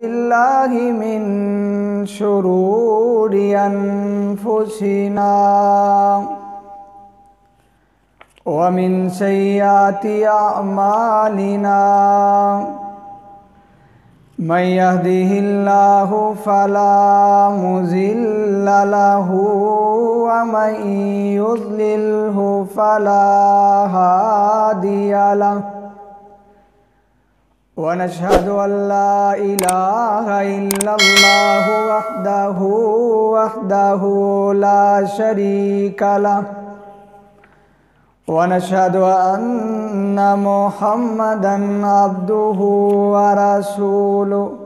बिल्लाहि मिन शुरूरि अनफुसिना व मिन सय्यिआति अअमालिना मन यहदिहिल्लाहु फला मुज़िल्ल लहु व मन युज़्लिल्हु फला हादिय लहु व नशहदु अल्ला इलाहा इल्लल्लाहु वहदहु ला शरीका लहु व नशहदु अन्ना मुहम्मदन अब्दुहु व रसूलुहु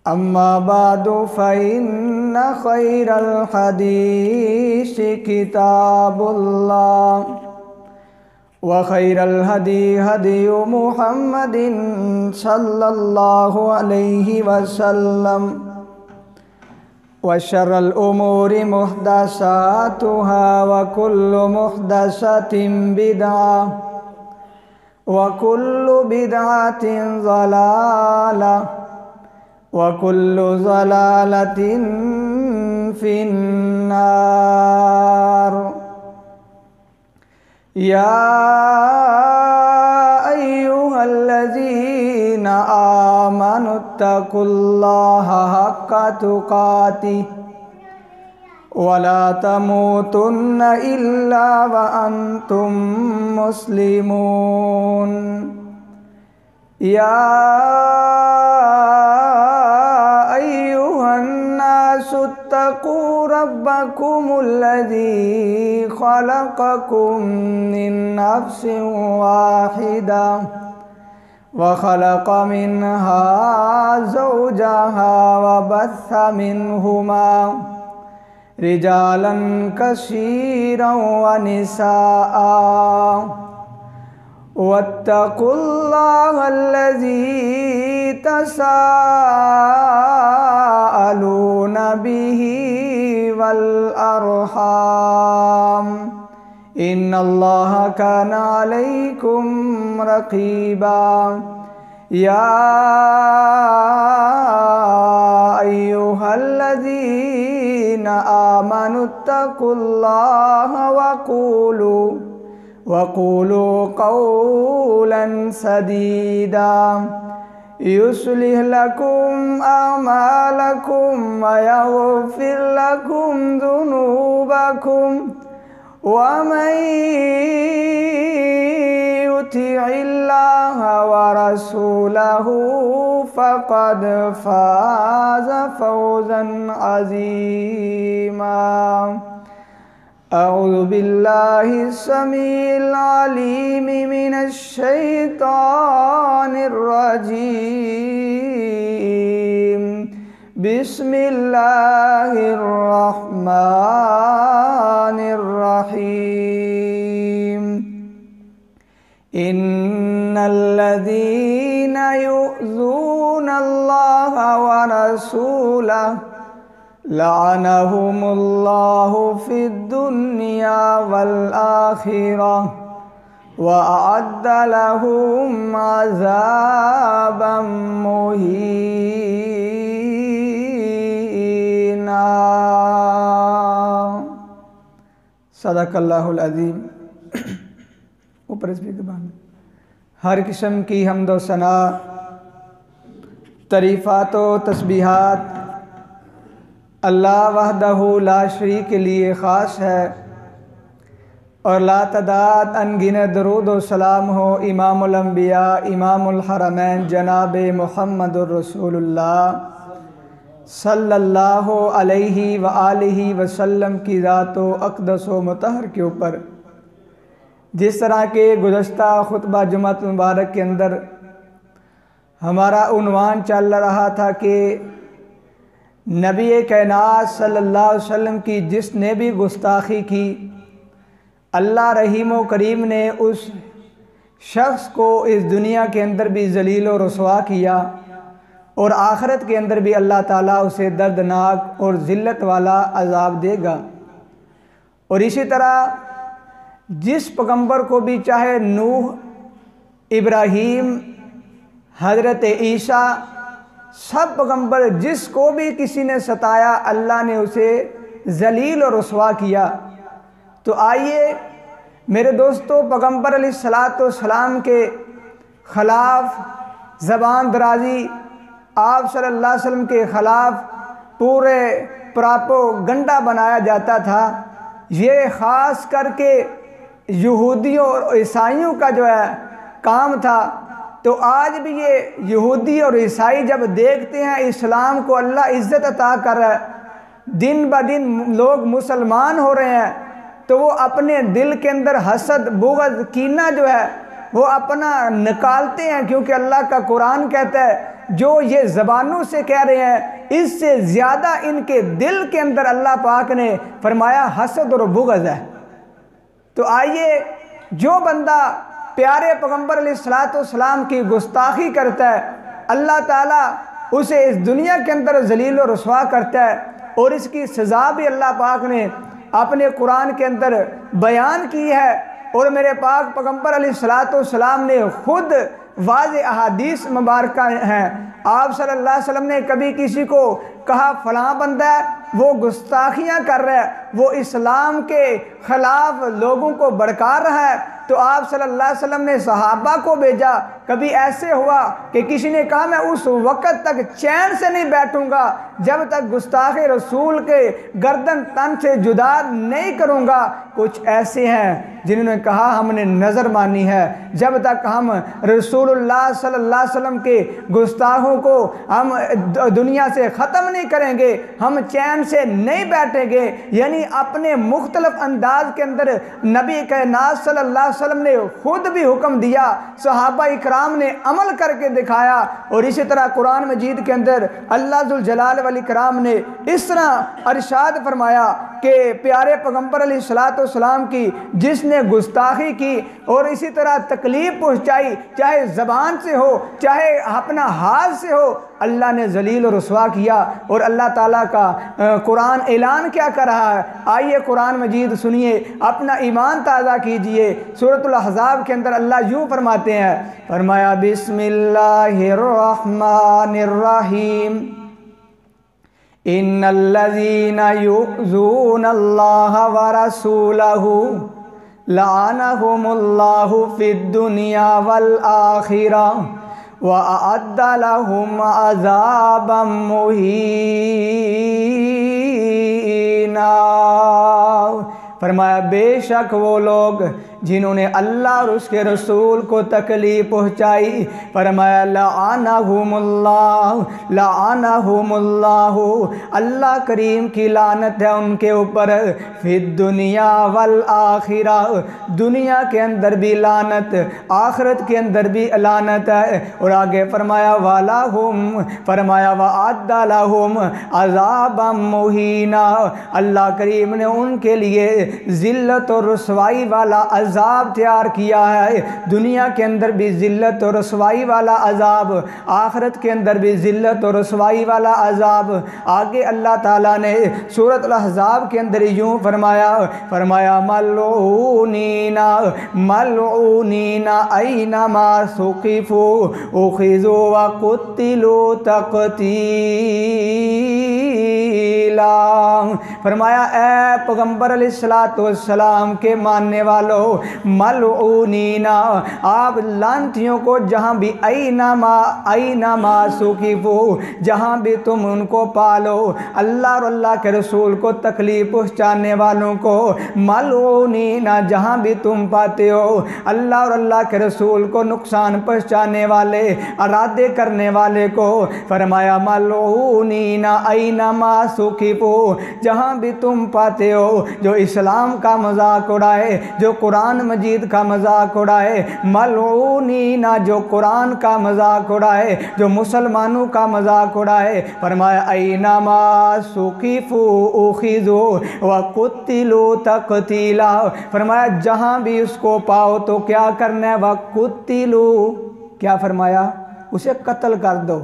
अम्मा बअदु फ़इन्ना खैरल हदीसी किताबुल्लाह व खैरल हदी हदियु मुहम्मदिन सल्लल्लाहु अलैहि वसल्लम व शर्रल उमूरि मुहदसातुहा व कुल्लु मुहदसतिन बिदअह व कुल्लु बिदअतिन ज़लालह व कुल्लु ज़लालतिन फिन्नार। या अय्युहल्लज़ीना आमनुत्तकुल्लाहा हक्का तुक़ातिह वला तमूतुन्ना इल्ला व अंतुम मुस्लिमून। या अय्युहन्नासुत्तक़ू रब्बकुमुल्लज़ी ख़लक़कुम मिन नफ़्सिन वाहिदा व ख़लक़ मिन्हा ज़ौजहा व बस्स मिन्हुमा रिजालन कसीरन व निसाअ वत्तक़ुल्लाहल्लज़ी तसाअलून बिही वल अरहाम इन्नल्लाहा काना अलैकुम रक़ीबा। या अय्युहल्लज़ीना आमनुत्तकुल्लाहा वक़ूलू क़ौलन सदीदा युस्लिह लकुम अमालकुम व यग़फ़िर लकुम ज़ुनूबकुम व मन युतिइल्लाह व रसूलहु फ़क़द फ़ाज़ फ़ौज़न अज़ीमा। अऊज़ु बिल्लाहि समीइल अलीम मिनश शैतानिर रजीम। बिस्मिल्लाहिर रहमानिर रहीम। इन्नल्लज़ीना यु'ज़ूनल्लाहा व रसूलहु लअनहुमुल्लाहु फ़िद्दुन्या वल आखिरह व अअद्द लहुम अज़ाबन मुहीना। सदक़ल्लाहुल अज़ीम। ऊपर स्पीकर बंद। हर किस्म की हम्द व सना, तरीफ़ात व तस्बीहात अल्लाह वहदहु ला शरीक के लिए ख़ास है और ला तदाद अनगिनत दरूद व सलाम हो इमामुल अंबिया इमामुल हरमैन जनाब मुहम्मदुर रसूलुल्लाह सल्लल्लाहु अलैहि व आलिहि वसल्लम की ज़ात व अक़दस व मुतहहर के ऊपर। जिस तरह के गुज़श्ता खुतबा जुम्मत मुबारक के अंदर हमारा उन्वान चल रहा था कि नबी कायनात सल्लल्लाहु अलैहि वसल्लम की जिसने भी गुस्ताखी की, अल्लाह रहीम व करीम ने उस शख्स को इस दुनिया के अंदर भी ज़लील व रुसवा किया और आखिरत के अंदर भी अल्लाह ताला उसे दर्दनाक और ज़िल्लत वाला अज़ाब देगा। और इसी तरह जिस पैगंबर को भी चाहे नूह, इब्राहीम, हज़रत ईसा सब पैगंबर जिसको भी किसी ने सताया अल्लाह ने उसे जलील और रुसवा किया। तो आइए मेरे दोस्तों, पैगंबर अलैहिस्सलाम के ख़िलाफ़ ज़बान दराजी, आप सल्लल्लाहु अलैहि वसल्लम के ख़िलाफ़ पूरे प्रोपेगेंडा बनाया जाता था। ये ख़ास करके यहूदियों और ईसाइयों का जो है काम था। तो आज भी ये यहूदी और ईसाई जब देखते हैं इस्लाम को अल्लाह इज़्ज़त अता कर रहा है, दिन ब दिन लोग मुसलमान हो रहे हैं, तो वो अपने दिल के अंदर हसद, बुग़्ज़, कीना जो है वो अपना निकालते हैं। क्योंकि अल्लाह का कुरान कहता है जो ये ज़बानों से कह रहे हैं इससे ज़्यादा इनके दिल के अंदर अल्लाह पाक ने फरमाया हसद और बुग़्ज़ है। तो आइए, जो बंदा प्यारे पैगंबर अलैहिस्सलाम की गुस्ताखी करता है अल्लाह ताला उसे इस दुनिया के अंदर जलील और रुसवा करता है, और इसकी सज़ा भी अल्लाह पाक ने अपने कुरान के अंदर बयान की है। और मेरे पाक पैगंबर अलैहिस्सलाम ने खुद वाज़े अहादीस मुबारक हैं। आप सल्लल्लाहु अलैहि वसल्लम ने कभी किसी को कहा फ़लाँ बंदा है वो गुस्ताखियाँ कर रहा है, वो इस्लाम के ख़िलाफ़ लोगों को भड़का रहा है, तो आप सल्लल्लाहु अलैहि वसल्लम ने सहाबा को भेजा। कभी ऐसे हुआ कि किसी ने कहा मैं उस वक़्त तक चैन से नहीं बैठूंगा जब तक गुस्ताख रसूल के गर्दन तन से जुदा नहीं करूंगा। कुछ ऐसे हैं जिन्होंने कहा हमने नज़र मानी है, जब तक हम रसूलुल्लाह सल्लल्लाहु अलैहि वसल्लम के गुस्ताखों को हम दुनिया से ख़त्म नहीं करेंगे, हम चैन से नहीं बैठेंगे। यानी अपने मुख्तलिफ अंदाज के अंदर नबी कायनात सल्लल्लाहु अलैहि वसल्लम ने खुद भी हुक्म दिया, सहाबा इकराम ने अमल करके दिखाया। और इसी तरह कुरान मजीद के अंदर अल्लाह जुल जलाल वल इकराम ने इस तरह अरशाद फरमाया कि प्यारे पैगंबर अलैहिस्सलाम की जिसने गुस्ताखी की और इसी तरह तकलीफ़ पहुँचाई, चाहे ज़बान से हो चाहे अपना हाथ से हो, अल्लाह ने जलील और रुसवा किया। और अल्लाह ताला का कुरान ऐलान क्या कर रहा है, आइए कुरान मजीद सुनिए, अपना ईमान ताज़ा कीजिए। सूरतुल अहज़ाब के अंदर अल्लाह यूँ फरमाते हैं, फरमाया बिस्मिल्लाहिर्रहमानिर्रहीम इन्नल्लज़ीना युज़ूनल्लाह व रसूलहू लानहुमुल्लाहु फिद्दुनिया वल आखिरह व अअद्द लहुम अज़ाबम मुहीना। फरमाया बेशक वो लोग जिन्होंने अल्लाह और उसके रसूल को तकलीफ़ पहुँचाई, फरमाया लाअनहुमुल्लाह, अल्लाह करीम की लानत है उनके ऊपर, फिद दुनिया वल आखिरा, दुनिया के अंदर भी लानत, आखिरत के अंदर भी लानत है। और आगे फरमाया वालाहुम, फरमाया वअद्दा लहुम अज़ाबम मुहीना, अल्लाह करीम ने उनके लिए ज़िल्लत और रुसवाई वाला अज़ाब तैयार किया है। दुनिया के अंदर भी ज़िल्लत और रुसवाई वाला अज़ाब, आखिरत के अंदर भी ज़िल्लत और रुसवाई वाला अज़ाब। आगे अल्लाह ताला ने सूरत अल-अहज़ाब के अंदर यूँ फरमाया, फरमाया मलऊनीना मलऊनीना ऐनमा सुक़िफ़ू उख़िज़ू व क़ुत्तिलू तक़तीला। फरमाया ए पैगंबर अलैहिस्सलाम के मानने वालों, मलऊनीना, आप लानतियों को जहाँ भी ऐनमा सुक़िफ़ू, जहाँ भी तुम उनको पालो, अल्लाह और अल्लाह के रसूल को तकलीफ़ पहुँचाने वालों को, मलऊनीना, जहाँ भी तुम पाते हो अल्लाह और अल्लाह के रसूल को नुकसान पहुँचाने वाले, इरादे करने वाले को, फरमाया मलऊनीना ऐनमा सुक़िफ़ू, जहाँ भी तुम पाते हो जो इस्लाम का मजाक उड़ाए, जो कुरान मजीद का मजाक उड़ाए, मलऊनीना, जो कुरान का मजाक उड़ाए, जो मुसलमानों का मजाक उड़ाए, फरमाया ऐनमा सुक़िफ़ू उख़िज़ू व क़ुत्तिलू तक़तीला, फरमाया जहाँ भी उसको पाओ तो क्या करना है, व क़ुत्तिलू, क्या फरमाया, उसे कत्ल कर दो।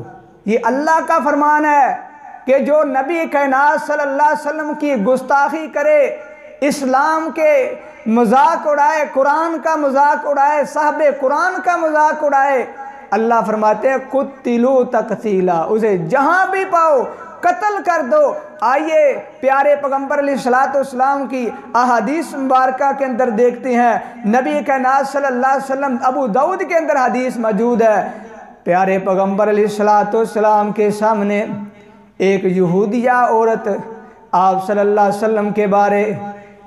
ये अल्लाह का फरमान है कि जो नबी कायनात सल्लल्लाहु अलैहि वसल्लम की गुस्ताखी करे, इस्लाम के मजाक उड़ाए, कुरान का मजाक उड़ाए, साहबे कुरान का मजाक उड़ाए, अल्लाह फरमाते हैं कुतिलू तकसीला, उसे जहाँ भी पाओ कत्ल कर दो। आइए प्यारे पैगम्बर अलैहिस्सलाम की अहादीस मुबारका के अंदर देखते हैं। नबी कायनात सल्लल्लाहु अलैहि वसल्लम, अबू दाऊद के अंदर हदीस मौजूद है। प्यारे पैगम्बर अलैहिस्सलाम के सामने एक यहूदिया औरत आप सल्लल्लाहु अलैहि वसल्लम के बारे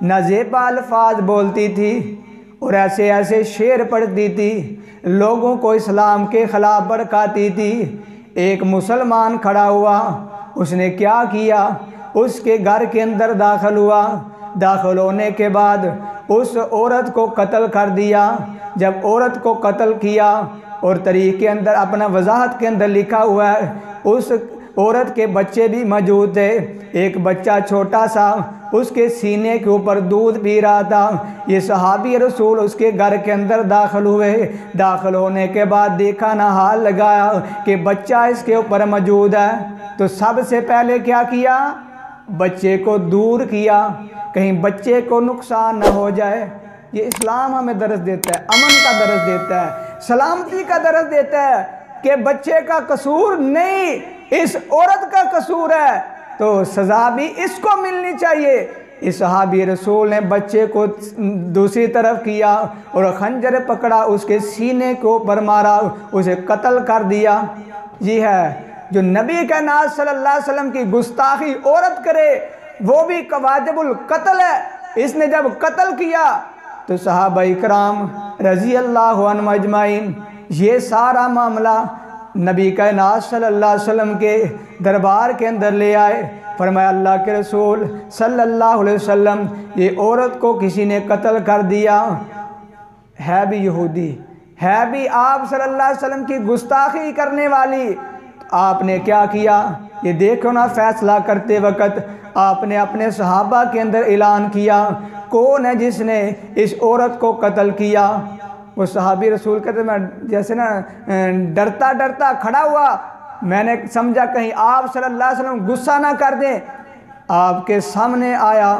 नाज़ेबा अल्फाज बोलती थी और ऐसे ऐसे शेर पढ़ती थी, लोगों को इस्लाम के ख़िलाफ़ भड़काती थी। एक मुसलमान खड़ा हुआ, उसने क्या किया, उसके घर के अंदर दाखिल हुआ। दाखिल होने के बाद उस औरत को कत्ल कर दिया। जब औरत को कत्ल किया और तरीक़ के अंदर अपना वजाहत के अंदर लिखा हुआ है, उस औरत के बच्चे भी मौजूद थे। एक बच्चा छोटा सा उसके सीने के ऊपर दूध पी रहा था। ये सहाबी रसूल उसके घर के अंदर दाखिल हुए। दाखिल होने के बाद देखा ना, हाल लगाया कि बच्चा इसके ऊपर मौजूद है। तो सबसे पहले क्या किया, बच्चे को दूर किया, कहीं बच्चे को नुकसान ना हो जाए। ये इस्लाम हमें दर्स देता है, अमन का दर्स देता है, सलामती का दर्स देता है कि बच्चे का कसूर नहीं, इस औरत का कसूर है, तो सज़ा भी इसको मिलनी चाहिए। इस सहाबी रसूल ने बच्चे को दूसरी तरफ किया और खंजर पकड़ा, उसके सीने को ऊपर मारा, उसे कत्ल कर दिया। जी है, जो नबी का नाज सल्लल्लाहु अलैहि वसल्लम की गुस्ताखी औरत करे वो भी वाजिबुल कत्ल है। इसने जब कत्ल किया तो सहाबा इकराम रज़ी अल्लाहु अन्हुम अजमाइन ये सारा मामला नबी का नाज सल्लल्लाहु अलैहि वसल्लम के दरबार के अंदर ले आए। फरमाया अल्लाह के रसूल सल्लल्लाहु अलैहि वसल्लम, ये औरत को किसी ने कत्ल कर दिया, है भी यहूदी, है भी आप सल्लल्लाहु अलैहि वसल्लम की गुस्ताखी करने वाली। आपने क्या किया, ये देखो ना, फैसला करते वक्त आपने अपने सहाबा के अंदर ऐलान किया कौन है जिसने इस औरत को कत्ल किया। वो सहाबी रसूल कहते मैं जैसे ना डरता डरता खड़ा हुआ, मैंने समझा कहीं आप सल्लल्लाहु अलैहि वसल्लम गुस्सा ना कर दें। आपके सामने आया,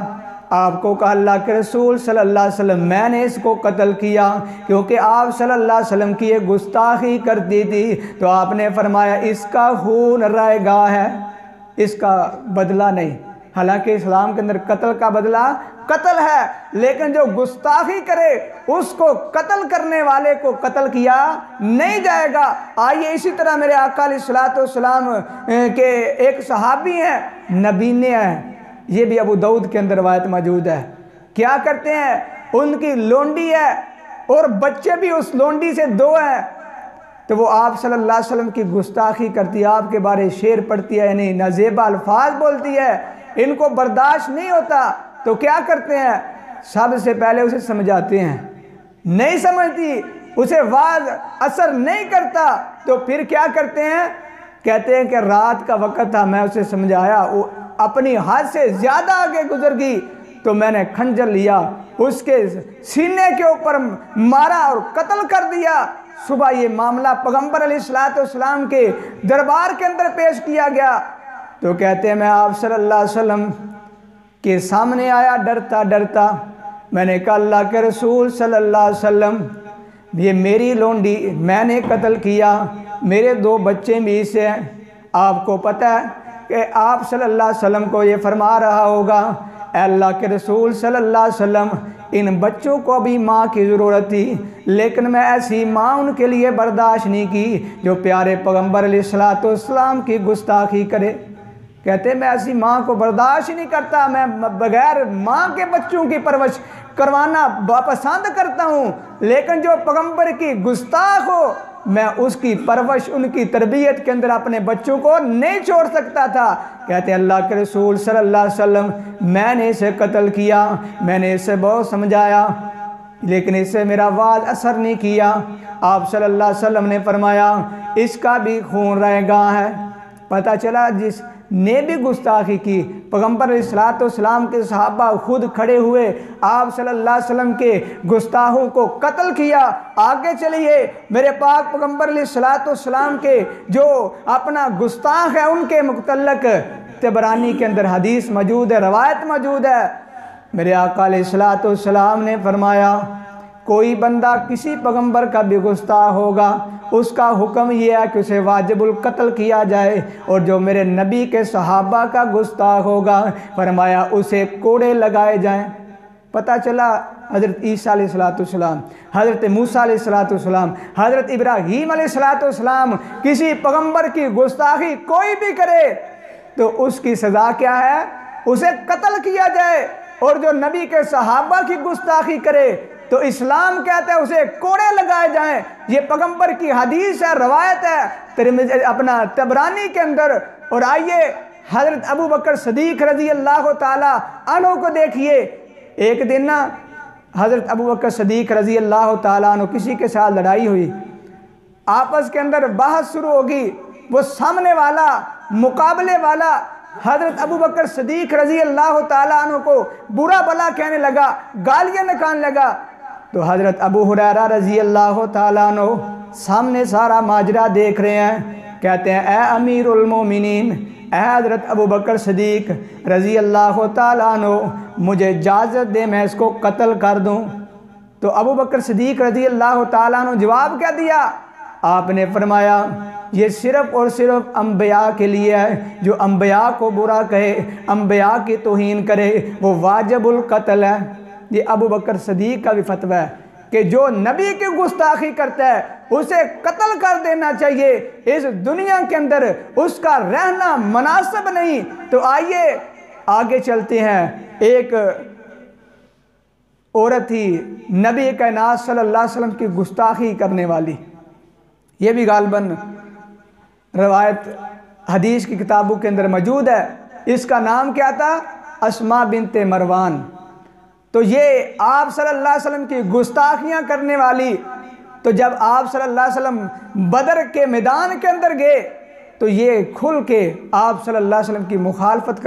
आपको कहा अल्लाह के रसूल सल्लल्लाहु अलैहि वसल्लम मैंने इसको कत्ल किया क्योंकि आप सल्लल्लाहु अलैहि वसल्लम की ये गुस्ताखी करती थी। तो आपने फरमाया इसका खून रायगा है, इसका बदला नहीं। हालांकि इस्लाम के अंदर कत्ल का बदला कत्ल है, लेकिन जो गुस्ताखी करे उसको कत्ल करने वाले को कत्ल किया नहीं जाएगा। आइए इसी तरह मेरे आका अलैहिस्सलातु वस्सलाम के एक सहाबी हैं, नबीने हैं, ये भी अबू दाऊद के अंदर रवायत मौजूद है। क्या करते हैं, उनकी लोंडी है और बच्चे भी उस लोंडी से दो हैं। तो वो आप सल्लल्लाहु अलैहि वसल्लम की गुस्ताखी करती है, आपके बारे शेर पढ़ती है, यानी नाज़ेबा अल्फाज बोलती है, इनको बर्दाश्त नहीं होता। तो क्या करते हैं, सबसे पहले उसे समझाते हैं, नहीं समझती, उसे वाज असर नहीं करता, तो फिर क्या करते हैं, कहते हैं कि रात का वक़्त था, मैं उसे समझाया, वो अपनी हद से ज़्यादा आगे गुजर गई, तो मैंने खंजर लिया, उसके सीने के ऊपर मारा और कत्ल कर दिया। सुबह ये मामला पैगम्बर अलैहिस्सलातु वस्सलाम के दरबार के अंदर पेश किया गया। तो कहते हैं मैं आप सल्लल्लाहु अलैहि वसल्लम के सामने आया डरता डरता, मैंने कहा अल्लाह के रसूल सल्लल्लाहु अलैहि वसल्लम ये मेरी लोंडी मैंने कत्ल किया, मेरे दो बच्चे भी से हैं। आपको पता है कि आप सल्लल्लाहु अलैहि वसल्लम को ये फरमा रहा होगा, अल्लाह के रसूल सल्लल्लाहु अलैहि वसल्लम इन बच्चों को भी माँ की ज़रूरत थी, लेकिन मैं ऐसी माँ उनके लिए बर्दाश्त नहीं की जो प्यारे पैगम्बर अलैहिस्सलातु वस्सलाम की गुस्ताखी करे। कहते मैं ऐसी माँ को बर्दाश्त ही नहीं करता, मैं बग़ैर माँ के बच्चों की परवरिश करवाना पसंद करता हूँ, लेकिन जो पैगम्बर की गुस्ताख हो मैं उसकी परवरिश उनकी तरबियत के अंदर अपने बच्चों को नहीं छोड़ सकता था। कहते अल्लाह के रसूल सल्लल्लाहु अलैहि वसल्लम मैंने इसे कत्ल किया, मैंने इसे बहुत समझाया, लेकिन इससे मेरा वाज असर नहीं किया। आप सल्लल्लाहु अलैहि वसल्लम ने फरमाया इसका भी खून रहेगा है। पता चला जिस ने भी गुस्ताखी की, पैगम्बर अलैहिस्सलातु वस्सलाम के सहाबा खुद खड़े हुए आप सल्लल्लाहु अलैहि वसल्लम के गुस्ताखों को कत्ल किया। आगे चलिए मेरे पाक पैगम्बर अलैहिस्सलातु वस्सलाम के जो अपना गुस्ताख है उनके मुतल्लक तबरानी के अंदर हदीस मौजूद है, रवायत मौजूद है। मेरे आका अलैहिस्सलातु वस्सलाम ने फरमाया कोई बंदा किसी पैगम्बर का भी गुस्ताख होगा उसका हुक्म यह है कि उसे वाजिबुल कत्ल किया जाए, और जो मेरे नबी के सहाबा का गुस्ताख होगा फरमाया उसे कोड़े लगाए जाएं। पता चला हज़रत ईसा अलैहिस्सलाम, हज़रत मूसा अलैहिस्सलाम, हज़रत इब्राहीम अलैहिस्सलाम किसी पैगंबर की गुस्ताखी कोई भी करे तो उसकी सज़ा क्या है, उसे कत्ल किया जाए। और जो नबी के सहाबा की गुस्ताखी करे तो इस्लाम कहता है उसे कोड़े लगाए जाएं। ये पैगंबर की हदीस है, रवायत है तिरमिज़ी अपना तबरानी के अंदर। और आइए हज़रत अबू बकर सदीक रज़ी अल्लाह ताला अन्हु को देखिए। एक दिन ना हज़रत अबू बकर सदीक रज़ी अल्लाह ताला अन्हु किसी के साथ लड़ाई हुई, आपस के अंदर बहस शुरू होगी। वो सामने वाला मुकाबले वाला हज़रत अबू बकर सदीक रज़ी अल्लाह ताला अन्हु को बुरा भला कहने लगा, गालियाँ निकालने लगा। तो हज़रत अबू हुरैरा रज़ी अल्लाह ताला अन्हु सामने सारा माजरा देख रहे हैं, कहते हैं ए अमीरुल मोमिनीन, ए हज़रत अबू बकर सदीक रज़ी अल्लाह ताला अन्हु, मुझे इजाज़त दे मैं इसको कत्ल कर दूँ। तो अबू बकर सदीक रज़ी अल्लाह ताला अन्हु जवाब क्या दिया, आपने फरमाया ये सिर्फ़ और सिर्फ अम्बिया के लिए है, जो अम्बिया को बुरा कहे, अम्बिया की तौहीन करे वो वाजिबुल कत्ल है। ये अबू बकर सदीक का भी फतवा है कि जो नबी की गुस्ताखी करता है उसे कत्ल कर देना चाहिए, इस दुनिया के अंदर उसका रहना मुनासिब नहीं। तो आइए आगे चलते हैं। एक औरत थी नबी कायनात सल्लल्लाहु अलैहि वसल्लम की गुस्ताखी करने वाली, ये भी गालबन रवायत हदीस की किताबों के अंदर मौजूद है। इसका नाम क्या था, अस्मा बिनते मरवान। तो ये आप सल्लल्लाहु अलैहि वसल्लम की गुस्ताखियाँ करने वाली, तो जब आप सल्लल्लाहु अलैहि वसल्लम बदर के मैदान के अंदर गए तो ये खुल के आप सल्लल्लाहु अलैहि वसल्लम की मुखालफत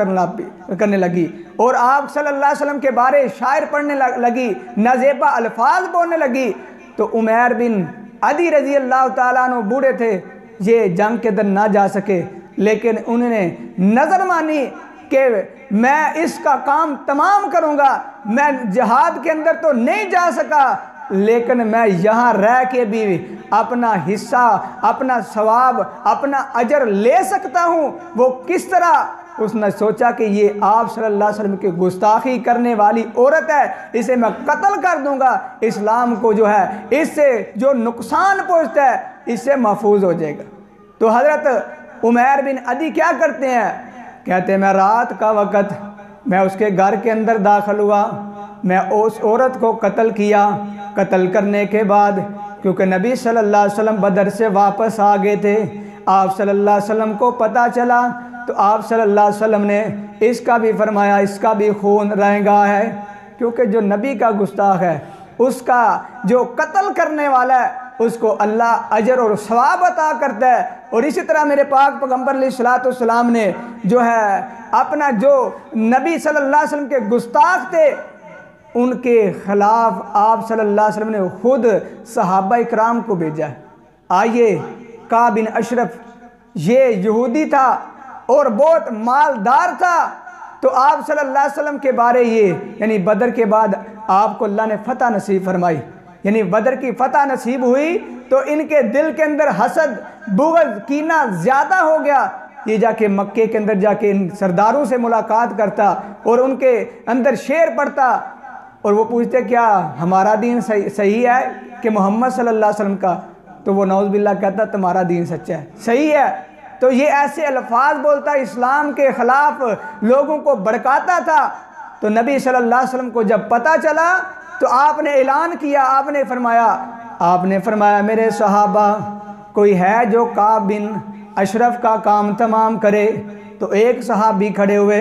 करने लगी और आप सल्लल्लाहु अलैहि वसल्लम के बारे शायर पढ़ने लगी, नाज़ेबा अल्फाज बोलने लगी। तो उमैर बिन अदी रज़ी अल्लाह ताला अन्हु बूढ़े थे, ये जंग के अंदर ना जा सके, लेकिन उन्होंने नज़र मानी कि मैं इसका काम तमाम करूँगा। मैं जिहाद के अंदर तो नहीं जा सका, लेकिन मैं यहाँ रह के भी अपना हिस्सा, अपना सवाब, अपना अजर ले सकता हूँ। वो किस तरह, उसने सोचा कि ये आप सल्लल्लाहु अलैहि वसल्लम की गुस्ताखी करने वाली औरत है, इसे मैं कत्ल कर दूंगा। इस्लाम को जो है इससे जो नुकसान पहुँचता है इससे महफूज हो जाएगा। तो हज़रत उमैर बिन अदी क्या करते हैं, कहते हैं मैं रात का वक़्त मैं उसके घर के अंदर दाखिल हुआ, मैं उस औरत को कत्ल किया। कत्ल करने के बाद क्योंकि नबी सल्लल्लाहु अलैहि वसल्लम बदर से वापस आ गए थे, आप सल्लल्लाहु अलैहि वसल्लम को पता चला तो आप सल्लल्लाहु अलैहि वसल्लम ने इसका भी फरमाया इसका भी खून रहेगा है, क्योंकि जो नबी का गुस्ताख है उसका जो कत्ल करने वाला है उसको अल्लाह अजर और सवाब अता करता है। और इसी तरह मेरे पाक पैगंबर अलैहिस्सलातु वस्सलाम ने जो है अपना जो नबी सल्लल्लाहु अलैहि वसल्लम के गुस्ताख थे उनके ख़िलाफ़ आप सल्लल्लाहु अलैहि वसल्लम ने खुद सहाबा इकराम को भेजा। आइए काब बिन अशरफ, ये यहूदी था और बहुत मालदार था, तो आप सल्लल्लाहु अलैहि वसल्लम के बारे ये यानी बदर के बाद आपको अल्लाह ने फ़तह नसीब फरमाई, यानी बदर की फ़तह नसीब हुई तो इनके दिल के अंदर हसद, बुग़्ज़, कीना ज़्यादा हो गया। ये जाके मक्के के अंदर जाके इन सरदारों से मुलाकात करता और उनके अंदर शेर पढ़ता और वो पूछते क्या हमारा दीन सही है कि मोहम्मद सल्लल्लाहु अलैहि वसल्लम का, तो वो नौज़ बिल्लाह कहता तुम्हारा दीन सच्चा है, सही है। तो ये ऐसे अल्फाज बोलता, इस्लाम के ख़िलाफ़ लोगों को भड़काता था। तो नबी सल्लल्लाहु अलैहि वसल्लम को जब पता चला तो आपने ऐलान किया, आपने फरमाया मेरे सहाबा कोई है जो काब बिन अशरफ का काम तमाम करे। तो एक सहाबी खड़े हुए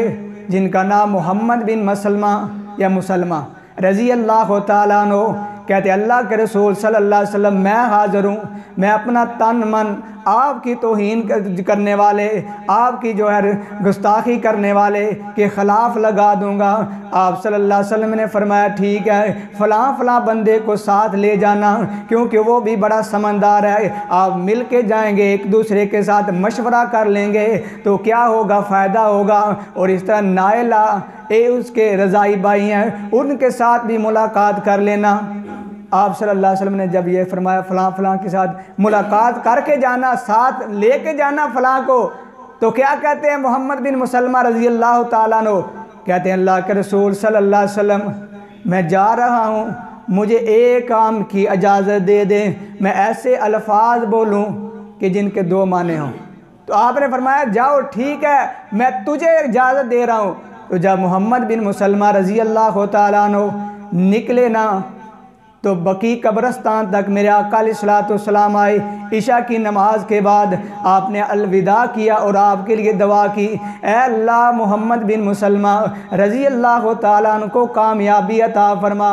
जिनका नाम मोहम्मद बिन मसलमा या मुसलमा रज़ी अल्लाह ताला अन्हु, कहते अल्लाह के रसूल सल्लल्लाहु अलैहि वसल्लम मैं हाज़िर हूँ, मैं अपना तन मन आपकी तौहीन करने वाले, आपकी जो है गुस्ताखी करने वाले के ख़िलाफ़ लगा दूँगा। आप सल्लल्लाहु अलैहि वसल्लम ने फरमाया ठीक है, फ़लाँ फ़लाँ बंदे को साथ ले जाना क्योंकि वो भी बड़ा समझदार है, आप मिल के जाएंगे, एक दूसरे के साथ मशवरा कर लेंगे तो क्या होगा, फ़ायदा होगा। और इस तरह नायला उसके रज़ाई भाई हैं, उनके साथ भी मुलाकात कर लेना। आप सल्लल्लाहु अलैहि वसल्लम ने जब ये फरमाया फ़लाँ फ़लाँ के साथ मुलाकात करके जाना, साथ लेके जाना फ़लाँ को, तो क्या कहते हैं मोहम्मद बिन मुसलमा रज़ी अल्लाह ताला अन्हु, कहते हैं अल्लाह के रसूल सल्लल्लाहु अलैहि वसल्लम मैं जा रहा हूँ, मुझे एक काम की इजाज़त दे दें, मैं ऐसे अल्फाज बोलूँ कि जिनके दो माने हों। तो आपने फरमाया जाओ ठीक है, मैं तुझे इजाज़त दे रहा हूँ। तो जब मोहम्मद बिन मुसलमा रज़ी अल्लाह ताला अन्हु निकले ना, तो बकी कब्रस्तान तक मेरे आका अलैहिस्सलाम आए। इशा की नमाज के बाद आपने अलविदा किया और आपके लिए दुआ की, ऐ अल्लाह मोहम्मद बिन मुसलमा रज़ी अल्लाह ताला अन्हु को कामयाबी अता फरमा।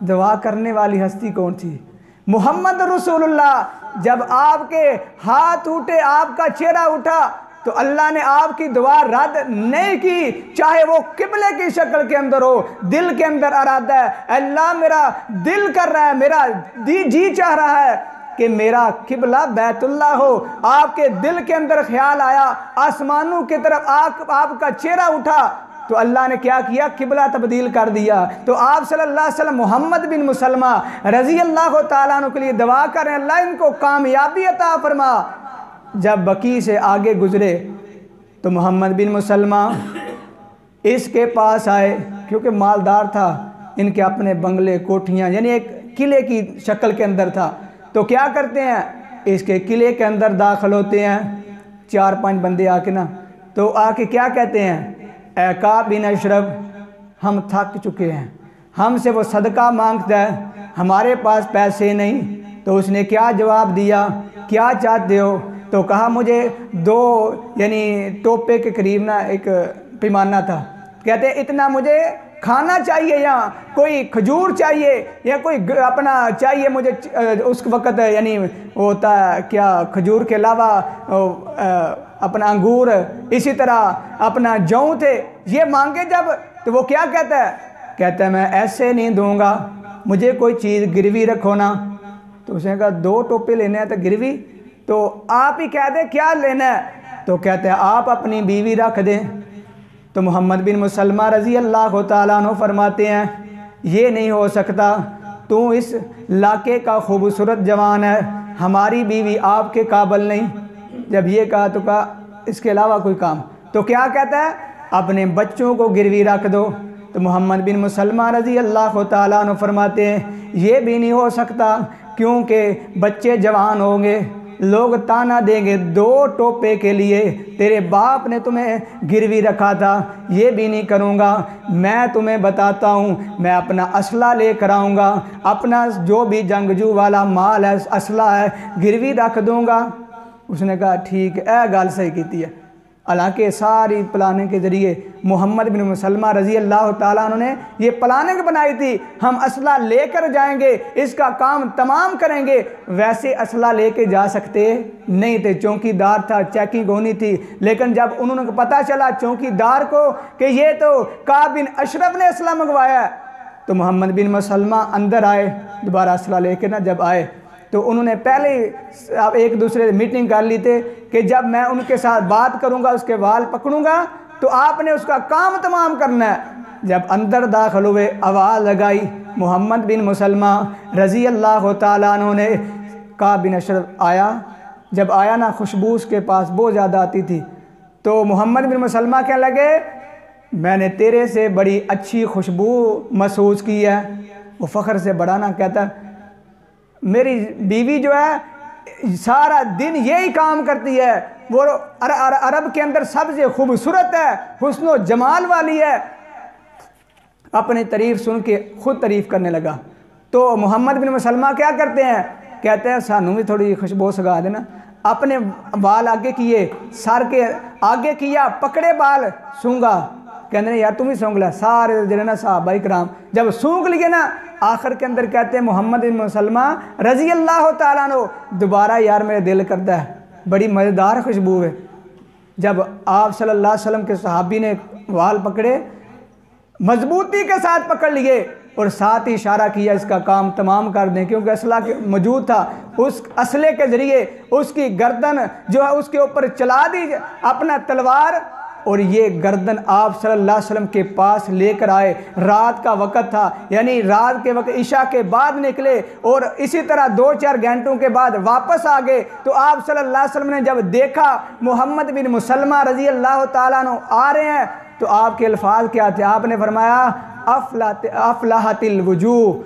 दुआ करने वाली हस्ती कौन थी? मोहम्मद रसूलुल्लाह। जब आपके हाथ उठे, आपका चेहरा उठा, तो अल्लाह ने आपकी दुआ रद्द नहीं की, चाहे वो किबले की शक्ल के अंदर हो। दिल के अंदर इरादा है, अल्लाह मेरा दिल कर रहा है, मेरा जी चाह रहा है कि मेरा किबला बैतुल्लाह हो। आपके दिल के अंदर ख्याल आया, आसमानों की तरफ आपका चेहरा उठा, तो अल्लाह ने क्या किया? किबला तब्दील कर दिया। तो आप सल्लल्लाहु अलैहि वसल्लम मोहम्मद बिन मुसलमा रज़ी अल्लाह ताला अन्हु के लिए दुआ करें, अल्लाह इनको कामयाबी अता फरमा। जब बकी से आगे गुजरे तो मोहम्मद बिन मुसलमा इसके पास आए, क्योंकि मालदार था, इनके अपने बंगले कोठियाँ, यानी एक किले की शक्ल के अंदर था। तो क्या करते हैं, इसके किले के अंदर दाखिल होते हैं 4-5 बंदे आके ना, तो आके क्या कहते हैं, ऐ काब बिन अशरफ हम थक चुके हैं, हमसे वो सदका मांगता है, हमारे पास पैसे नहीं। तो उसने क्या जवाब दिया, क्या चाहते हो? तो कहा मुझे 2 यानी टोपे के करीब ना एक पैमाना था, कहते इतना मुझे खाना चाहिए, या कोई खजूर चाहिए, या कोई अपना चाहिए मुझे उस वक़्त, यानी होता क्या खजूर के अलावा अपना अंगूर, इसी तरह अपना जौ थे, ये मांगे जब। तो वो क्या कहता है मैं ऐसे नहीं दूंगा, मुझे कोई चीज़ गिरवी रखो ना। तो उसने कहा 2 टोपे लेने हैं तो गिरवी, तो आप ही कह दें क्या लेना है। तो कहते हैं आप अपनी बीवी रख दें। तो मोहम्मद बिन मुसलमा रज़ी अल्लाह ताला अन्हु फरमाते हैं ये नहीं हो सकता, तू इस इलाके का खूबसूरत जवान है, हमारी बीवी आपके काबिल नहीं। जब ये कहा तो कहा इसके अलावा कोई काम। तो क्या कहता है, अपने बच्चों को गिरवी रख दो। तो मोहम्मद बिन मुसलमा रज़ी अल्लाह ताला अन्हु फरमाते हैं ये भी नहीं हो सकता, क्योंकि बच्चे जवान होंगे, लोग ताना देंगे 2 टोपे के लिए तेरे बाप ने तुम्हें गिरवी रखा था, ये भी नहीं करूँगा। मैं तुम्हें बताता हूँ, मैं अपना असला लेकर आऊँगा, अपना जो भी जंगजू वाला माल है, असला है, गिरवी रख दूँगा। उसने कहा ठीक है, गल सही की है। हालांकि सारी प्लानिंग के ज़रिए मोहम्मद बिन मुसलमा रज़ी अल्लाह ताला अन्हु ने ये प्लानिंग बनाई थी, हम असला लेकर जाएंगे, इसका काम तमाम करेंगे। वैसे असला लेके जा सकते नहीं थे, चौकीदार था, चेकिंग होनी थी। लेकिन जब उन्होंने पता चला चौकीदार को कि ये तो काब बिन अशरफ ने असला मंगवाया, तो मोहम्मद बिन मुसलमा अंदर आए, दोबारा असला लेके ना जब आए, तो उन्होंने पहले ही एक दूसरे से मीटिंग कर ली थी कि जब मैं उनके साथ बात करूंगा, उसके बाल पकड़ूंगा, तो आपने उसका काम तमाम करना है। जब अंदर दाखिल हुए, आवाज़ लगाई, मोहम्मद बिन मुसलमा रज़ी अल्लाह ताला अन्हु ने, काब बिन अशरफ आया। जब आया ना, खुशबू उसके पास बहुत ज़्यादा आती थी। तो मोहम्मद बिन मुसलमा कहने लगे मैंने तेरे से बड़ी अच्छी खुशबू महसूस की है। वो फ़ख्र से बड़ा ना कहता मेरी बीवी जो है सारा दिन यही काम करती है, वो अरब के अंदर सबसे खूबसूरत है, हुस्न जमाल वाली है। अपनी तारीफ़ सुन के खुद तारीफ़ करने लगा। तो मोहम्मद बिन मुसलमा क्या करते हैं, कहते हैं सानू भी थोड़ी खुशबू सगा देना। अपने बाल आगे किए, सर के आगे किया, पकड़े बाल, सूंगा, कहते यार तुम ही सूंघ ला। सारे जो ना सहाबा इकराम जब सूंघ लिए ना, आखिर के अंदर कहते हैं मोहम्मद बिन मुसलमा रज़ी अल्लाह ताला अन्हु, दोबारा यार मेरा दिल करता है, बड़ी मज़ेदार खुशबू है। जब आप सल्लल्लाहु अलैहि वसल्लम के सहाबी ने वाल पकड़े, मजबूती के साथ पकड़ लिए और साथ ही इशारा किया इसका काम तमाम कर दें, क्योंकि असला मौजूद था। उस असले के ज़रिए उसकी गर्दन जो है उसके ऊपर चला दी अपना तलवार, और ये गर्दन आप सल्लल्लाहु अलैहि वसल्लम के पास लेकर आए। रात का वक़्त था, यानी रात के वक्त इशा के बाद निकले और इसी तरह 2-4 घंटों के बाद वापस आ गए। तो आप सल्लल्लाहु अलैहि वसल्लम ने जब देखा मोहम्मद बिन मुसलमा रज़ी अल्लाह ताला अन्हु आ रहे हैं, तो आपके अल्फाज क्या थे? आपने फरमाया अफलाहतिल वजूह,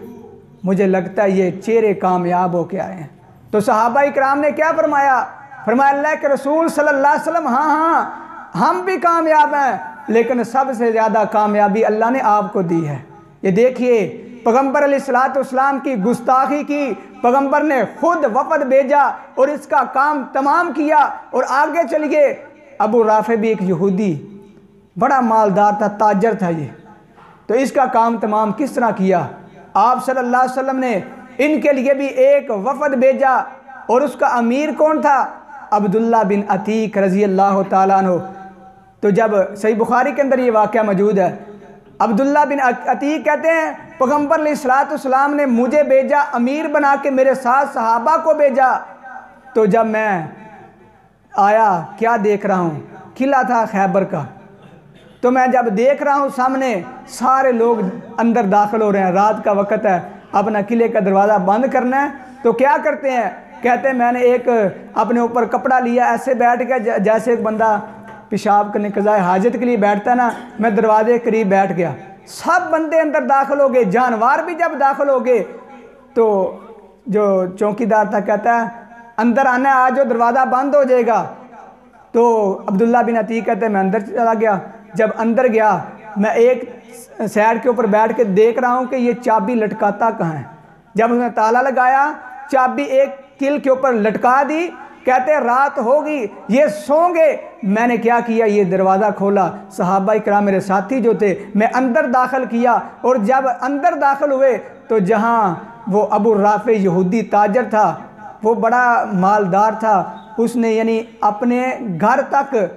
मुझे लगता है ये चेहरे कामयाब हो के आए हैं। तो सहाबा इकराम ने क्या फरमाया? फरमाया अल्लाह के रसूल सल्लल्लाहु अलैहि वसल्लम, हाँ हम भी कामयाब हैं, लेकिन सबसे ज़्यादा कामयाबी अल्लाह ने आपको दी है। ये देखिए पैगम्बर अलैहिस्सलाम की गुस्ताखी की, पैगम्बर ने खुद वफद भेजा और इसका काम तमाम किया और आगे चलिए। अबू राफे भी एक यहूदी बड़ा मालदार था, ताजर था ये, तो इसका काम तमाम किस तरह किया? आप सल्लल्लाहु अलैहि वसल्लम ने इनके लिए भी एक वफद भेजा और उसका अमीर कौन था? अब्दुल्ला बिन अतीक रज़ी अल्लाह ताला अन्हु। तो जब सही बुखारी के अंदर ये वाक़या मौजूद है, अब्दुल्ला बिन अतीक कहते हैं पैगम्बर अलैहिस्सलाम ने मुझे भेजा, अमीर बना के मेरे साथ सहाबा को भेजा। तो जब मैं आया क्या देख रहा हूँ? किला था खैबर का। तो मैं जब देख रहा हूँ सामने सारे लोग अंदर दाखिल हो रहे हैं, रात का वक़्त है, अपना किले का दरवाज़ा बंद करना है। तो क्या करते हैं? कहते हैं मैंने एक अपने ऊपर कपड़ा लिया, ऐसे बैठ के जैसे एक बंदा पेशाब करने कज़ाए हाजत के लिए बैठता ना, मैं दरवाजे के करीब बैठ गया। सब बंदे अंदर दाखिल हो गए, जानवर भी जब दाखिल हो गए तो जो चौकीदार था कहता है अंदर आना है, आज जो दरवाज़ा बंद हो जाएगा। तो अब्दुल्ला बिन अतीक कहते हैं मैं अंदर चला गया। जब अंदर गया मैं एक साइड के ऊपर बैठ के देख रहा हूँ कि ये चाबी लटकाता कहाँ है। जब उसने ताला लगाया, चाबी एक किल के ऊपर लटका दी। कहते रात होगी, ये सोंगे। मैंने क्या किया? ये दरवाज़ा खोला, सहाबा इकराम मेरे साथी जो थे, मैं अंदर दाखिल किया। और जब अंदर दाखिल हुए तो जहाँ वो अबू राफे यहूदी ताजर था, वो बड़ा मालदार था, उसने यानी अपने घर तक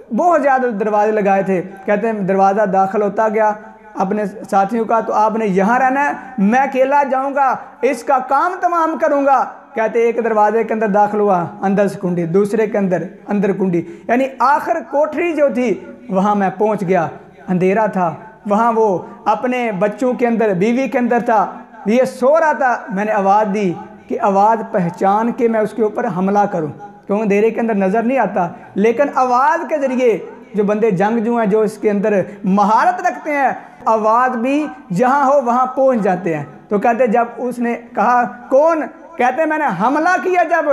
बहुत ज़्यादा दरवाजे लगाए थे। कहते हैं दरवाज़ा दाखिल होता गया अपने साथियों का, तो आपने यहाँ रहना है, मैं अकेला जाऊँगा, इसका काम तमाम करूँगा। कहते एक दरवाजे के अंदर दाखिल हुआ, अंदर से कुंडी, दूसरे के अंदर कुंडी, यानी आखिर कोठरी जो थी वहाँ मैं पहुँच गया। अंधेरा था, वहाँ वो अपने बच्चों के अंदर, बीवी के अंदर था, ये सो रहा था। मैंने आवाज़ दी कि आवाज़ पहचान के मैं उसके ऊपर हमला करूँ, क्योंकि अंधेरे के अंदर नज़र नहीं आता। लेकिन आवाज़ के ज़रिए जो बंदे जंगजू हैं, जो इसके अंदर महारत रखते हैं, आवाज़ भी जहाँ हो वहाँ पहुँच जाते हैं। तो कहते जब उसने कहा कौन? कहते मैंने हमला किया। जब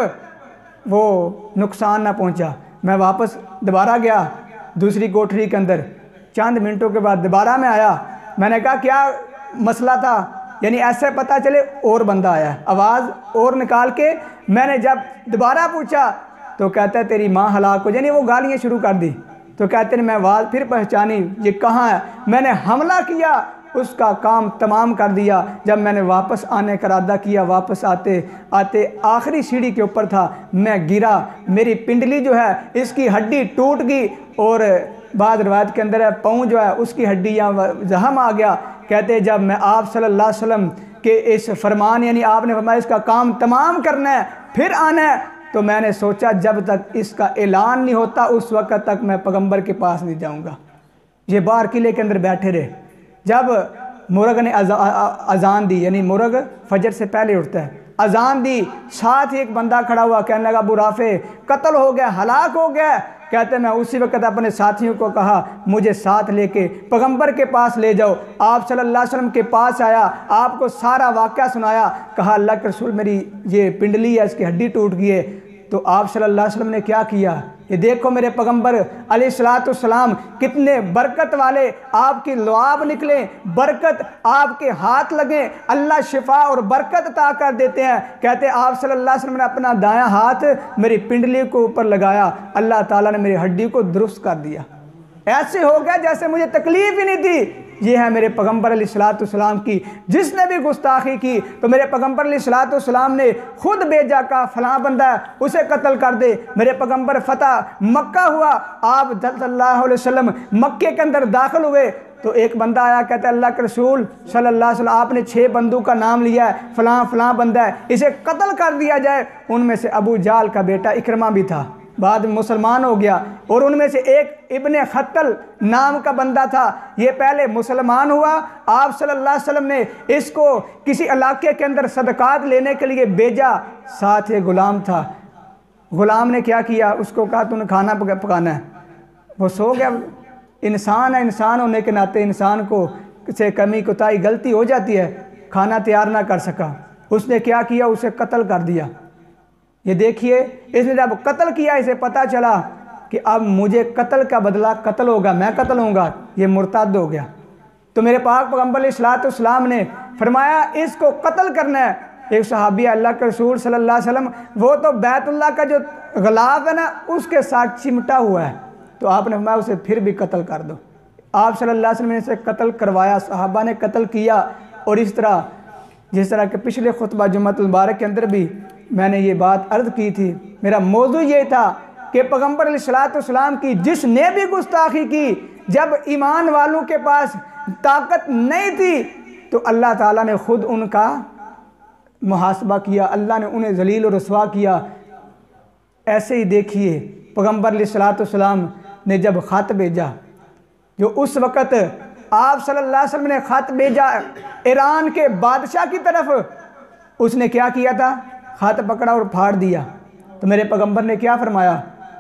वो नुकसान ना पहुँचा, मैं वापस दोबारा गया दूसरी कोठरी के अंदर। चंद मिनटों के बाद दोबारा मैं आया। मैंने कहा क्या मसला था? यानी ऐसे पता चले और बंदा आया। आवाज़ और निकाल के मैंने जब दोबारा पूछा तो कहता है तेरी माँ हलाक हो, यानी वो गालियाँ शुरू कर दी। तो कहते हैं मैं आवाज़ फिर पहचानी, ये कहाँ है? मैंने हमला किया, उसका काम तमाम कर दिया। जब मैंने वापस आने का इरादा किया, वापस आते आते आखिरी सीढ़ी के ऊपर था, मैं गिरा, मेरी पिंडली जो है इसकी हड्डी टूट गई और बाद रिवायत के अंदर है पाँव जो है उसकी हड्डी यहाँ जख्म आ गया। कहते जब मैं आप सल्लल्लाहु अलैहि वसल्लम के इस फरमान, यानी आपने फरमाया इसका काम तमाम करना है फिर आना है, तो मैंने सोचा जब तक इसका ऐलान नहीं होता उस वक़्त तक मैं पैगम्बर के पास नहीं जाऊँगा। ये बाहर किले के अंदर बैठे रहे। जब मुर्ग ने अजान दी, यानी मुर्ग फजर से पहले उठता है, अजान दी, साथ ही एक बंदा खड़ा हुआ, कहने लगा अबू राफे कत्ल हो गया, हलाक हो गया। कहते मैं उसी वक्त अपने साथियों को कहा मुझे साथ लेके पैगम्बर के पास ले जाओ। आप सल्लल्लाहु अलैहि वसल्लम के पास आया, आपको सारा वाक़या सुनाया, कहा अल्लाह के रसूल मेरी ये पिंडली है, इसकी हड्डी टूट गई है। तो आप सल्लल्लाहु अलैहि वसल्लम ने क्या किया? ये देखो मेरे पैगम्बर अलैहिस्सलाम कितने बरकत वाले, आपकी लुआब निकले, बरकत आपके हाथ लगे, अल्लाह शिफा और बरकत अता कर देते हैं। कहते आप सल्लल्लाहु अलैहि वसल्लम ने अपना दायां हाथ मेरी पिंडली को ऊपर लगाया, अल्लाह ताला ने मेरी हड्डी को दुरुस्त कर दिया। ऐसे हो गया जैसे मुझे तकलीफ ही नहीं थी। ये है मेरे पैगम्बर अलैहिस्सलाम की। जिसने भी गुस्ताखी की तो मेरे पैगम्बर अलैहिस्सलाम ने खुद भेजा का फलां बंदा है उसे कत्ल कर दे। मेरे पैगम्बर फतह मक्का हुआ, आप सल्लल्लाहु अलैहि वसल्लम मक्के के अंदर दाखिल हुए तो एक बंदा आया, कहता है अल्लाह के रसूल सल्लल्लाहु अलैहि वसल्लम आपने 6 बंदों का नाम लिया है, फलां फलां बंदा है, इसे कत्ल कर दिया जाए। उनमें से अबू जाल का बेटा इकरमा भी था। बाद में मुसलमान हो गया। और उनमें से एक इब्ने खत्तल नाम का बंदा था, ये पहले मुसलमान हुआ। आप सल्लल्लाहु अलैहि वसल्लम ने इसको किसी इलाके के अंदर सदकात लेने के लिए भेजा, साथ ये गुलाम था। गुलाम ने क्या किया, उसको कहा तूने खाना पकाना है, वो सो गया। इंसान है, इंसान होने के नाते इंसान को से कमी कोताही गलती हो जाती है, खाना तैयार ना कर सका। उसने क्या किया, उसे कत्ल कर दिया। ये देखिए, इसने जब कत्ल किया, इसे पता चला कि अब मुझे कत्ल का बदला कत्ल होगा, मैं कत्ल होऊंगा, ये मुर्ताद हो गया। तो मेरे पाक पैगंबर अलैहिस्सलाम ने फरमाया इसको कत्ल करना है। एक सहाबी अल्लाह के रसूल सल्लल्लाहु अलैहि वसल्लम, वो तो बैतुल्लाह का जो गिलाफ है ना, उसके साथ चिमटा हुआ है, तो आपने फरमाया उसे फिर भी कत्ल कर दो। आप सल्लल्लाहु अलैहि वसल्लम ने इसे कत्ल करवाया, सहाबा ने कत्ल किया। और इस तरह, जिस तरह के पिछले खुतबा जुम्मतुल मुबारक के अंदर भी मैंने ये बात अर्ज़ की थी, मेरा मौजू ये था कि पैगंबर अलैहिस्सलाम की जिसने भी गुस्ताखी की, जब ईमान वालों के पास ताकत नहीं थी तो अल्लाह ताला ने ख़ुद उनका मुहासबा किया, अल्लाह ने उन्हें जलील और रसवा किया। ऐसे ही देखिए, पैगंबर अलैहिस्सलाम ने जब ख़त भेजा, जो उस वक़्त आप सल्लल्लाहु अलैहि वसल्लम ने ख़त भेजा ईरान के बादशाह की तरफ, उसने क्या किया था, ख़त पकड़ा और फाड़ दिया। तो मेरे पैगंबर ने क्या फरमाया,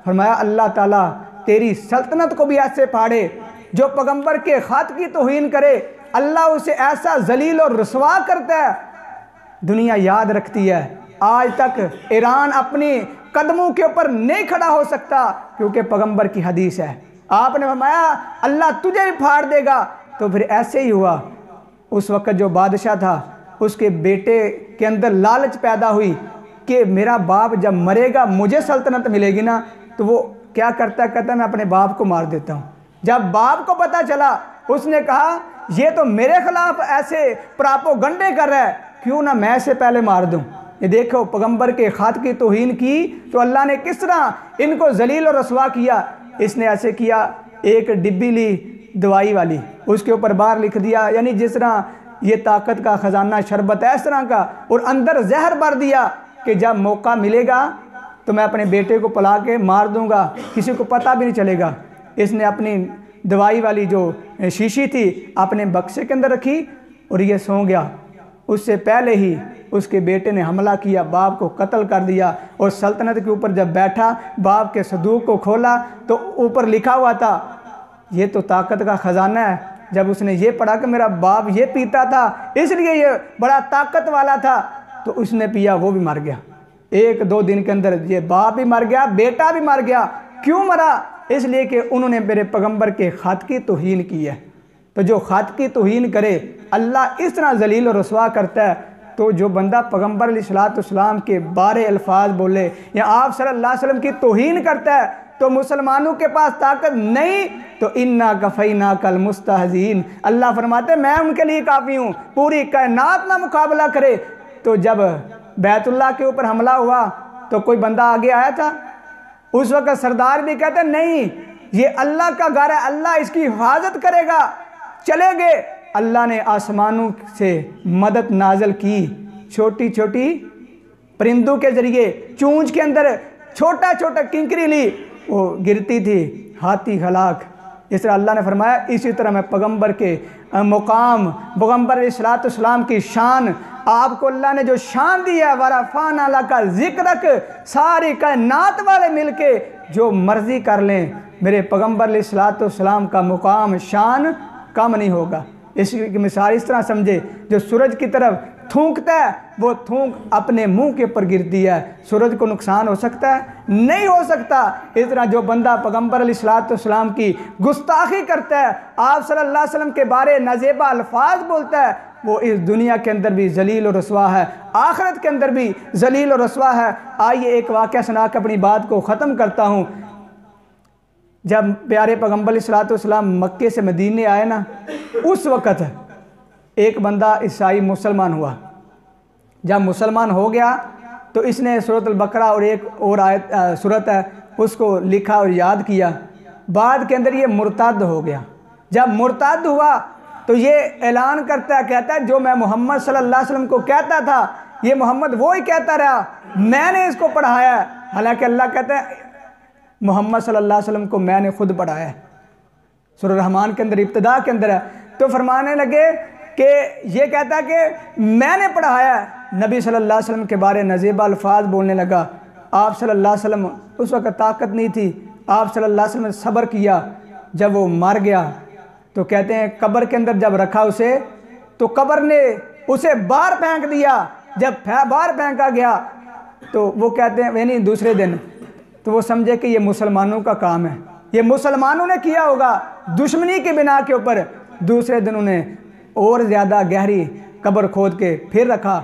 फरमाया अल्लाह ताला तेरी सल्तनत को भी ऐसे फाड़े, जो पैगंबर के ख़त की तौहीन करे अल्लाह उसे ऐसा जलील और रसवा करता है। दुनिया याद रखती है, आज तक ईरान अपनी कदमों के ऊपर नहीं खड़ा हो सकता, क्योंकि पैगंबर की हदीस है। आपने फरमाया अल्लाह तुझे भी फाड़ देगा। तो फिर ऐसे ही हुआ। उस वक़्त जो बादशाह था, उसके बेटे के अंदर लालच पैदा हुई कि मेरा बाप जब मरेगा मुझे सल्तनत मिलेगी ना, तो वो क्या करता, कहता मैं अपने बाप को मार देता हूँ। जब बाप को पता चला, उसने कहा ये तो मेरे खिलाफ ऐसे प्रापोगंडे कर रहा है, क्यों ना मैं इसे पहले मार दूँ। ये देखो, पैगंबर के ख़त की तौहीन की तो अल्लाह ने किस तरह इनको जलील और रसवा किया। इसने ऐसे किया, एक डिब्बी ली दवाई वाली, उसके ऊपर बाहर लिख दिया, यानी जिस तरह ये ताकत का ख़जाना शरबत है इस तरह का, और अंदर जहर भर दिया कि जब मौका मिलेगा तो मैं अपने बेटे को पला के मार दूंगा, किसी को पता भी नहीं चलेगा। इसने अपनी दवाई वाली जो शीशी थी अपने बक्से के अंदर रखी और ये सो गया। उससे पहले ही उसके बेटे ने हमला किया, बाप को कत्ल कर दिया। और सल्तनत के ऊपर जब बैठा, बाप के संदूक को खोला तो ऊपर लिखा हुआ था ये तो ताकत का ख़जाना है। जब उसने ये पढ़ा कि मेरा बाप ये पीता था इसलिए ये बड़ा ताकत वाला था, तो उसने पिया, वो भी मर गया। 1-2 दिन के अंदर ये बाप भी मर गया, बेटा भी मर गया। क्यों मरा? इसलिए कि उन्होंने मेरे पैगंबर के ख़त की तौहीन की है। तो जो ख़त की तौहीन करे अल्लाह इस तरह जलील और रसवा करता है। तो जो बंदा पैगंबर अलैहिस्सलाम के बारे अल्फाज बोले या आप सल्लल्लाहु अलैहि वसल्लम की तौहीन करता है, तो मुसलमानों के पास ताकत नहीं, तो इन्ना कफ़ैना कल मुस्तहज़ीन, अल्लाह फरमाते मैं उनके लिए काफ़ी हूँ, पूरी कायनात ना मुकाबला करे। तो जब बैतुल्लाह के ऊपर हमला हुआ तो कोई बंदा आगे आया था? उस वक्त सरदार भी कहते नहीं ये अल्लाह का घर है, अल्लाह इसकी हिफाजत करेगा। चले गए, अल्लाह ने आसमानों से मदद नाजल की, छोटी छोटी परिंदों के ज़रिए चूंच के अंदर छोटा छोटा किंकरी ली, वो गिरती थी, हाथी हलाक। इस तरह अल्लाह ने फरमाया इसी तरह मैं पैगंबर के मुकाम, पैगंबर अलैहिस्सलाम की शान, आपको अल्लाह ने जो शान दी है, वरफ़अना लका ज़िक्रक, सारी कायनात वाले मिलके जो मर्ज़ी कर लें, मेरे पैगंबर अलैहिस्सलाम का मुकाम शान कम नहीं होगा। इसकी मिसाल इस तरह समझे, जो सूरज की तरफ थूकता है वो थूक अपने मुंह के ऊपर गिरती है, सूरज को नुकसान हो सकता है? नहीं हो सकता। इस तरह जो बंदा पैगंबर अलैहिस्सलाम की गुस्ताखी करता है, आप सल्लल्लाहु अलैहि वसल्लम के बारे नाजेबा अल्फाज बोलता है, वो इस दुनिया के अंदर भी जलील और रसवा है, आखिरत के अंदर भी जलील और रसवा है। आइए एक वाक़या सुना के अपनी बात को ख़त्म करता हूँ। जब प्यारे पैगंबर अलैहिस्सलाम मक्के से मदीने आए ना, उस वक़्त एक बंदा ईसाई मुसलमान हुआ। जब मुसलमान हो गया तो इसने सूरत अल-बकरा और एक और आयत सूरत है उसको लिखा और याद किया। बाद के अंदर ये मुर्ताद हो गया। जब मुर्ताद हुआ तो ये ऐलान करता है, कहता है जो मैं मोहम्मद सल्लल्लाहु अलैहि वसल्लम को कहता था ये मोहम्मद वो ही कहता रहा, मैंने इसको पढ़ाया। हालांकि अल्लाह कहता है मोहम्मद सल्लल्लाहु अलैहि वसल्लम को मैंने खुद पढ़ाया है। सूरह रहमान के अंदर इब्तिदा के अंदर है। तो फरमाने लगे कि ये कहता है कि मैंने पढ़ाया है। नबी सल्लल्लाहु अलैहि वसल्लम के बारे नज़ीबा अल्फाज बोलने लगा। आप सल्लल्लाहु अलैहि वसल्लम उस वक्त ताकत नहीं थी, आप सल्लल्लाहु अलैहि वसल्लम ने सब्र किया। जब वो मर गया तो कहते हैं कब्र के अंदर जब रखा उसे, तो कब्र ने उसे बाहर फेंक दिया। जब बाहर फेंका गया तो वो कहते हैं यानी दूसरे दिन, तो वो समझे कि ये मुसलमानों का काम है, ये मुसलमानों ने किया होगा दुश्मनी के बिना के ऊपर। दूसरे दिन उन्हें और ज़्यादा गहरी कब्र खोद के फिर रखा,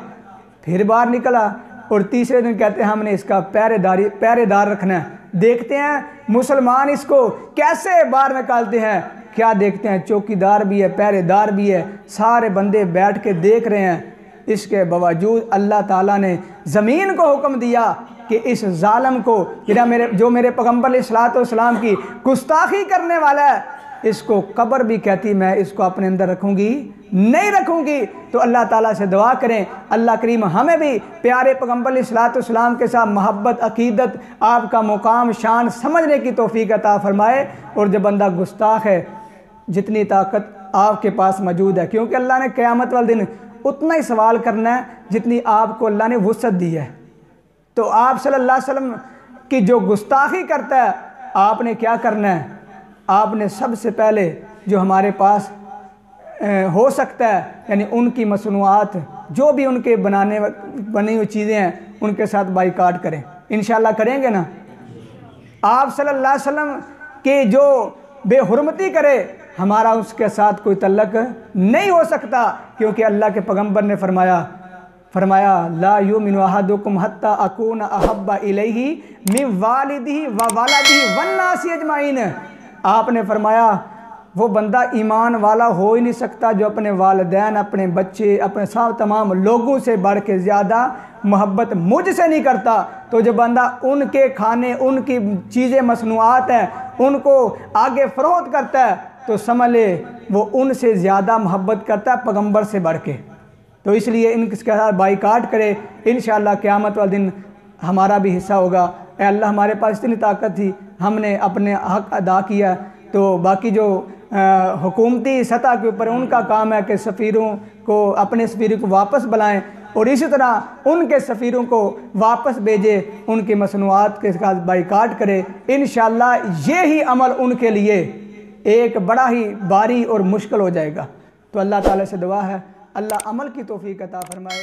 फिर बाहर निकला। और तीसरे दिन कहते हैं हमने इसका पहरेदार रखना है। देखते हैं मुसलमान इसको कैसे बाहर निकालते हैं। क्या देखते हैं, चौकीदार भी है, पहरेदार भी है, सारे बंदे बैठ के देख रहे हैं। इसके बावजूद अल्लाह ताला ने ज़मीन को हुक्म दिया कि इस जालिम को, जो मेरे पैगम्बर अलैहिस्सलाम की गुस्ताखी करने वाला है, इसको कब्र भी कहती मैं इसको अपने अंदर रखूँगी नहीं रखूँगी। तो अल्लाह ताला से दुआ करें, अल्लाह करीम हमें भी प्यारे पैगम्बर अलैहिस्सलाम के साथ मोहब्बत, अकीदत, आपका मुकाम, शान समझने की तौफीक अता फरमाए। और जब बंदा गुस्ताख है, जितनी ताकत आपके पास मौजूद है, क्योंकि अल्लाह ने क़यामत वाले दिन उतना ही सवाल करना है जितनी आपको अल्लाह ने वुसअत दी है। तो आप सल्लल्लाहु अलैहि वसल्लम की जो गुस्ताखी करता है, आपने क्या करना है, आपने सबसे पहले जो हमारे पास हो सकता है, यानी उनकी मसनूआत जो भी उनके बनी हुई चीज़ें हैं उनके साथ बाइकाट करें। इंशाअल्लाह करेंगे ना। आप सल्लल्लाहु अलैहि वसल्लम के जो बेहुरमती करे, हमारा उसके साथ कोई तल्लक नहीं हो सकता, क्योंकि अल्लाह के पैगम्बर ने फरमाया ला युमिनु अहदुकुम हत्ता अकूना अहब्बा इलैहि मिन वालिदिही व वलदिही वन्नासी अजमाइन। आपने फरमाया वो बंदा ईमान वाला हो ही नहीं सकता जो अपने वालिदैन, अपने बच्चे, अपने सब तमाम लोगों से बढ़ के ज़्यादा मोहब्बत मुझसे नहीं करता। तो जो बंदा उनके खाने, उनकी चीज़ें मसनूआत हैं, उनको आगे फ़रोख्त करता है, तो समझ ले वो उनसे ज़्यादा मोहब्बत करता है पैगम्बर से बढ़ के। तो इसलिए इनके साथ बाइकाट करे। इंशाअल्लाह क़यामत वाले दिन हमारा भी हिस्सा होगा। ए अल्लाह, हमारे पास इतनी ताकत थी, हमने अपने हक़ अदा किया। तो बाकी जो हुकूमती सतह के ऊपर उनका काम है कि सफ़ीरों को, अपने सफ़ीरों को वापस बुलाएं और इसी तरह उनके सफ़ीरों को वापस भेजे, उनकी मसनूआत के साथ बाइकाट करे। इंशाअल्लाह ये ही अमल उनके लिए एक बड़ा ही भारी और मुश्किल हो जाएगा। तो अल्लाह ताला से दुआ है अल्लाह अमल की तौफीक अता फरमाए।